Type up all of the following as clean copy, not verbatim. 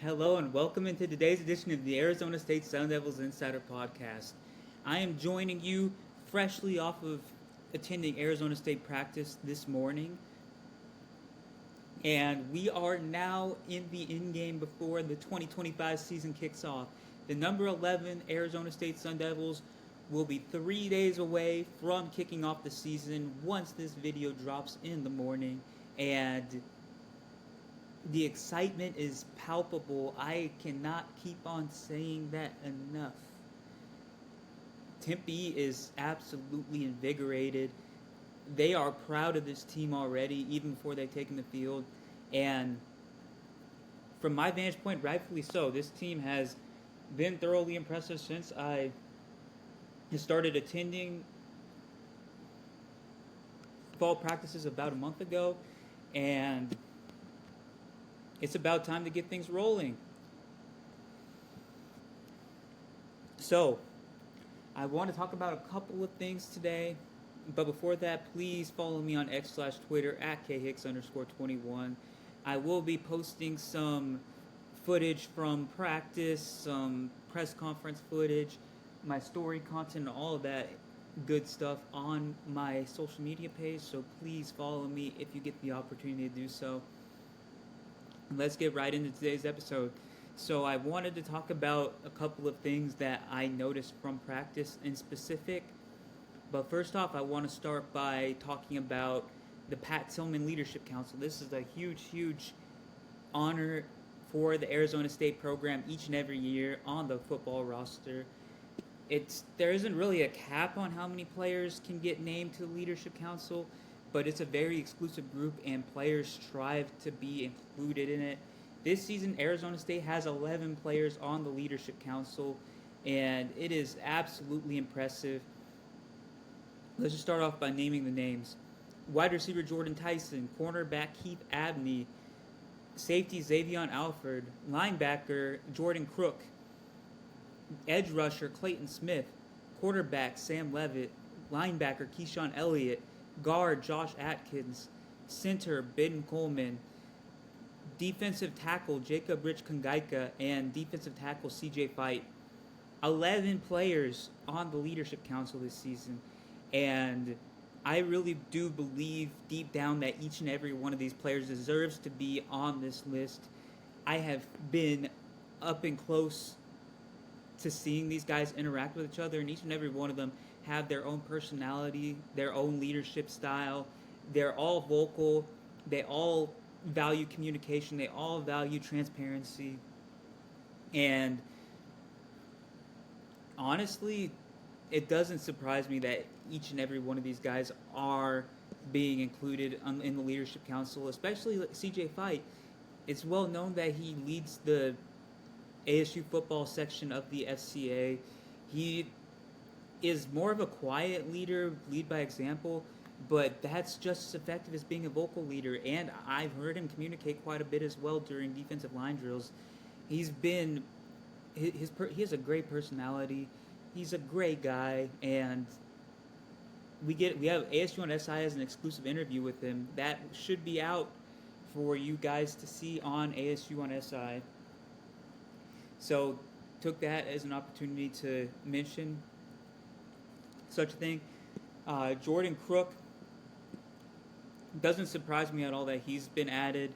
Hello and welcome into today's edition of the Arizona State Sun Devils Insider Podcast. I am joining you freshly off of attending Arizona State practice this morning, and we are now in the end game before the 2025 season kicks off. The number 11 Arizona State Sun Devils will be 3 days away from kicking off the season once this video drops in the morning, and the excitement is palpable. I cannot keep on saying that enough. Tempe is absolutely invigorated. They are proud of this team already, even before they've taken the field. And from my vantage point, rightfully so. This team has been thoroughly impressive since I started attending fall practices about a month ago. And it's about time to get things rolling. So, I want to talk about a couple of things today. But before that, please follow me on X/Twitter at khicks_21. I will be posting some footage from practice, some press conference footage, my story content, and all of that good stuff on my social media page. So please follow me if you get the opportunity to do so. Let's get right into today's episode. So I wanted to talk about a couple of things that I noticed from practice in specific. But first off, I want to start by talking about the Pat Tillman Leadership Council. This is a huge honor for the Arizona State program each and every year on the football roster. There isn't really a cap on how many players can get named to the Leadership Council, but it's a very exclusive group and players strive to be included in it. This season, Arizona State has 11 players on the Leadership Council, and it is absolutely impressive. Let's just start off by naming the names. Wide receiver Jordan Tyson, cornerback Keith Abney, safety Xavion Alford, linebacker Jordan Crook, edge rusher Clayton Smith, quarterback Sam Levitt, linebacker Keyshawn Elliott, guard Josh Atkins, center Ben Coleman, defensive tackle Jacob Rich Kangaika, and defensive tackle CJ Fight. 11 players on the Leadership Council this season, and I really do believe deep down that each and every one of these players deserves to be on this list. I have been up and close to seeing these guys interact with each other, and each and every one of them have their own personality, their own leadership style. They're all vocal. They all value communication. They all value transparency. And honestly, it doesn't surprise me that each and every one of these guys are being included in the Leadership Council, especially CJ Fight. It's well known that he leads the ASU football section of the FCA. He is more of a quiet leader, lead by example, but that's just as effective as being a vocal leader. And I've heard him communicate quite a bit as well during defensive line drills. He has a great personality. He's a great guy, and we have ASU on SI as an exclusive interview with him that should be out for you guys to see on ASU on SI. So took that as an opportunity to mention such a thing. Jordan Crook, doesn't surprise me at all that he's been added.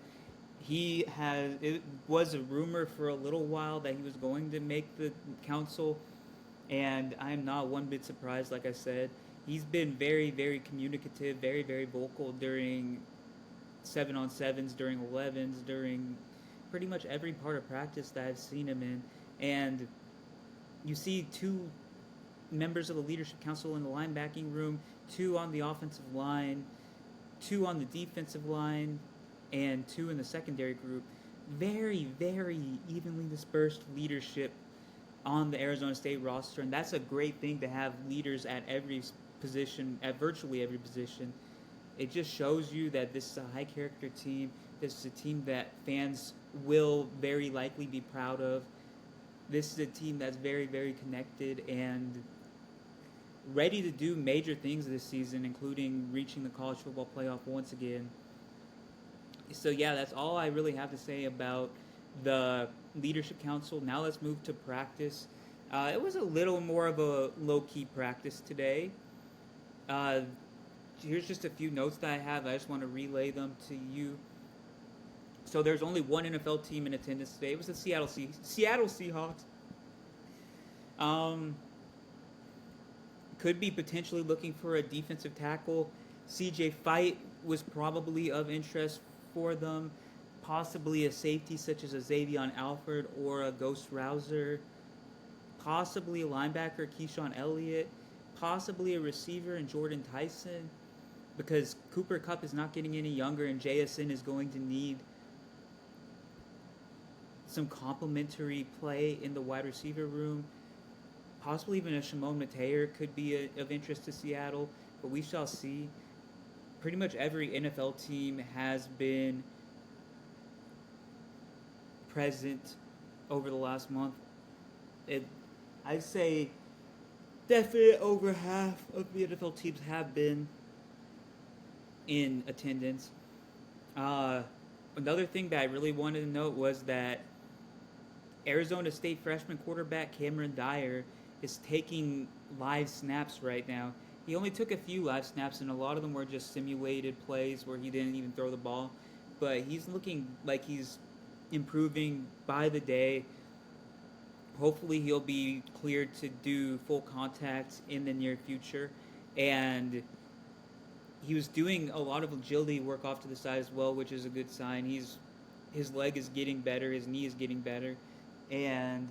It was a rumor for a little while that he was going to make the council, and I am not one bit surprised. Like I said, he's been very communicative, very vocal during 7-on-7s, during 11s, during pretty much every part of practice that I've seen him in. And you see two members of the Leadership Council in the linebacking room, two on the offensive line, two on the defensive line, and two in the secondary group. Very evenly dispersed leadership on the Arizona State roster, and that's a great thing to have leaders at every position, at virtually every position. It just shows you that this is a high character team. This is a team that fans will very likely be proud of. This is a team that's very connected and ready to do major things this season, including reaching the college football playoff once again. So yeah, that's all I really have to say about the leadership council. Now let's move to practice. It was a little more of a low key practice today. Uh, Here's just a few notes that I have. I just want to relay them to you. So there's only one NFL team in attendance today. It was the Seattle Seahawks. Um, could be potentially looking for a defensive tackle. CJ Fight was probably of interest for them. Possibly a safety such as a Xavion Alford or a Ghost Rouser. Possibly a linebacker, Keyshawn Elliott. Possibly a receiver in Jordan Tyson, because Cooper Kupp is not getting any younger and JSN is going to need some complementary play in the wide receiver room. Possibly even a Shimon Mateer could be of interest to Seattle, but we shall see. Pretty much every NFL team has been present over the last month. It, I'd say definitely over half of the NFL teams have been in attendance. Uh, Another thing that I really wanted to note was that Arizona State freshman quarterback Cameron Dyer is taking live snaps right now. He only took a few live snaps, and a lot of them were just simulated plays where he didn't even throw the ball. But he's looking like he's improving by the day. Hopefully, he'll be cleared to do full contact in the near future. And he was doing a lot of agility work off to the side as well, which is a good sign. His leg is getting better, his knee is getting better, and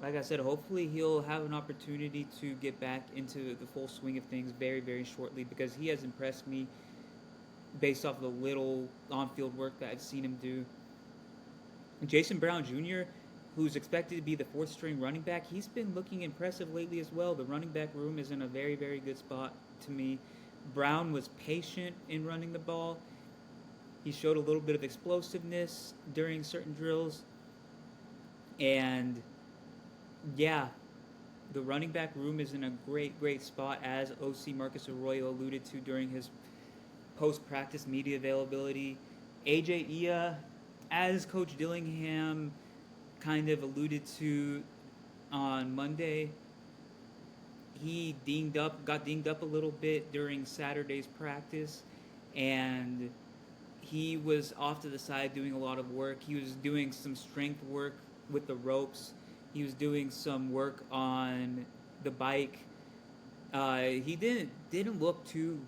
like I said, hopefully he'll have an opportunity to get back into the full swing of things very, very shortly, because he has impressed me based off the little on-field work that I've seen him do. Jason Brown Jr., who's expected to be the fourth string running back, he's been looking impressive lately as well. The running back room is in a very, very good spot to me. Brown was patient in running the ball. He showed a little bit of explosiveness during certain drills. And yeah, the running back room is in a great, great spot, as OC Marcus Arroyo alluded to during his post-practice media availability. AJ Ia, as Coach Dillingham kind of alluded to on Monday, he got dinged up a little bit during Saturday's practice, and he was off to the side doing a lot of work. He was doing some strength work with the ropes. He was doing some work on the bike. He didn't look too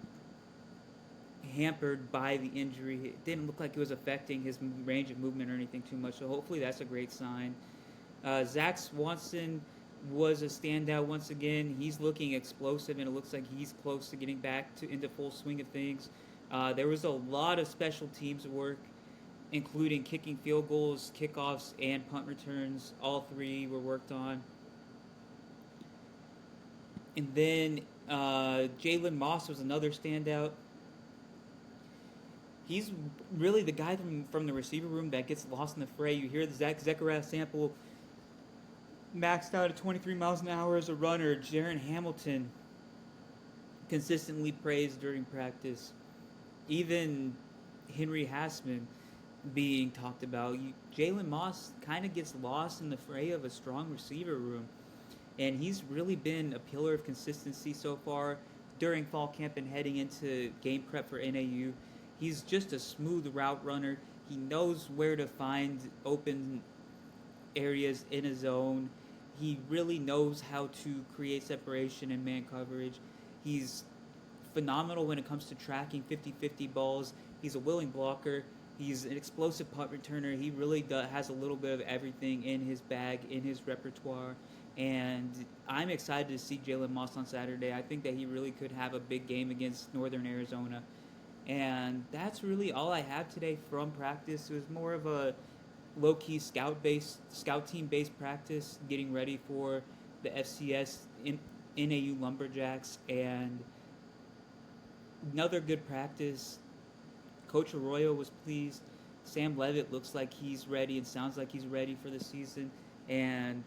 hampered by the injury. It didn't look like it was affecting his range of movement or anything too much. So hopefully that's a great sign. Zach Swanson was a standout once again. He's looking explosive, and it looks like he's close to getting back into full swing of things. There was a lot of special teams work, including kicking field goals, kickoffs, and punt returns. All three were worked on. And then Jalen Moss was another standout. He's really the guy from the receiver room that gets lost in the fray. You hear the Zechariah Sample maxed out at 23 miles an hour as a runner. Jaron Hamilton consistently praised during practice. Even Henry Hassman being talked about. Jalen Moss kind of gets lost in the fray of a strong receiver room, and he's really been a pillar of consistency so far during fall camp and heading into game prep for NAU. He's just a smooth route runner. He knows where to find open areas in a zone. He really knows how to create separation in man coverage. He's phenomenal when it comes to tracking 50-50 balls. He's a willing blocker. He's an explosive punt returner. He really has a little bit of everything in his bag, in his repertoire. And I'm excited to see Jalen Moss on Saturday. I think that he really could have a big game against Northern Arizona. And that's really all I have today from practice. It was more of a low-key scout team-based practice, getting ready for the FCS NAU Lumberjacks, and another good practice. Coach Arroyo was pleased. Sam Levitt looks like he's ready and sounds like he's ready for the season. And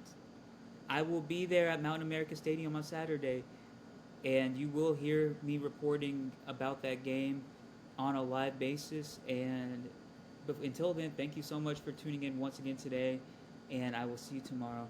I will be there at Mountain America Stadium on Saturday, and you will hear me reporting about that game on a live basis. But until then, thank you so much for tuning in once again today, and I will see you tomorrow.